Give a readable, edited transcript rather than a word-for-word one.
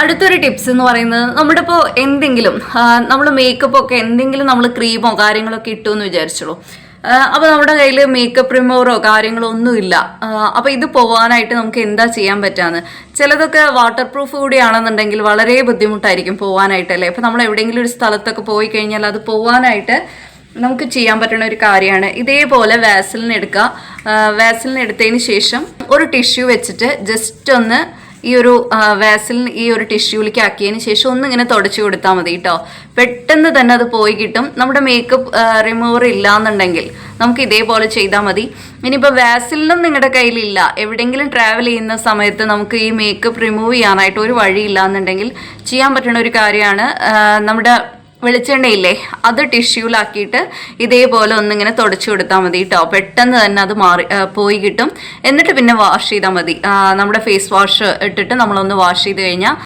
അടുത്തൊരു ടിപ്സ് എന്ന് പറയുന്നത് നമ്മുടെ ഇപ്പോൾ എന്തെങ്കിലും നമ്മൾ മേക്കപ്പ് ഒക്കെ എന്തെങ്കിലും നമ്മൾ ക്രീമോ കാര്യങ്ങളൊക്കെ ഇട്ടു എന്ന് വിചാരിച്ചോളൂ. അപ്പോൾ നമ്മുടെ കയ്യിൽ മേക്കപ്പ് റിമൂവറോ കാര്യങ്ങളോ ഒന്നുമില്ല. അപ്പോൾ ഇത് പോവാനായിട്ട് നമുക്ക് എന്താ ചെയ്യാൻ പറ്റാന്ന്, ചിലതൊക്കെ വാട്ടർ പ്രൂഫ് കൂടിയാണെന്നുണ്ടെങ്കിൽ വളരെ ബുദ്ധിമുട്ടായിരിക്കും പോവാനായിട്ടല്ലേ. അപ്പോൾ നമ്മൾ എവിടെയെങ്കിലും ഒരു സ്ഥലത്തൊക്കെ പോയി കഴിഞ്ഞാൽ അത് പോവാനായിട്ട് നമുക്ക് ചെയ്യാൻ പറ്റുന്ന ഒരു കാര്യമാണ് ഇതേപോലെ വാസലിൻ എടുക്കുക. വാസലിൻ എടുത്തതിന് ശേഷം ഒരു ടിഷ്യൂ വെച്ചിട്ട് ജസ്റ്റ് ഒന്ന് ഈ ഒരു വാസലിൻ ഈ ഒരു ടിഷ്യൂലേക്ക് ആക്കിയതിന് ശേഷം ഒന്നിങ്ങനെ തുടച്ചു കൊടുത്താൽ മതി കേട്ടോ. പെട്ടെന്ന് തന്നെ അത് പോയി കിട്ടും. നമ്മുടെ മേക്കപ്പ് റിമൂവർ ഇല്ലാന്നുണ്ടെങ്കിൽ നമുക്ക് ഇതേപോലെ ചെയ്താൽ മതി. ഇനിയിപ്പോൾ വാസലിനും നിങ്ങളുടെ കയ്യിലില്ല, എവിടെയെങ്കിലും ട്രാവൽ ചെയ്യുന്ന സമയത്ത് നമുക്ക് ഈ മേക്കപ്പ് റിമൂവ് ചെയ്യാനായിട്ട് ഒരു വഴിയില്ല എന്നുണ്ടെങ്കിൽ ചെയ്യാൻ പറ്റുന്ന ഒരു കാര്യമാണ് നമ്മുടെ വെളിച്ചെണ്ണയില്ലേ അത് ടിഷ്യൂലാക്കിയിട്ട് ഇതേപോലെ ഒന്നിങ്ങനെ തുടച്ചു കൊടുത്താൽ മതി കേട്ടോ. പെട്ടെന്ന് തന്നെ അത് പോയി കിട്ടും. എന്നിട്ട് പിന്നെ വാഷ് ചെയ്താൽ മതി. നമ്മുടെ ഫേസ് വാഷ് ഇട്ടിട്ട് നമ്മളൊന്ന് വാഷ് ചെയ്ത് കഴിഞ്ഞാൽ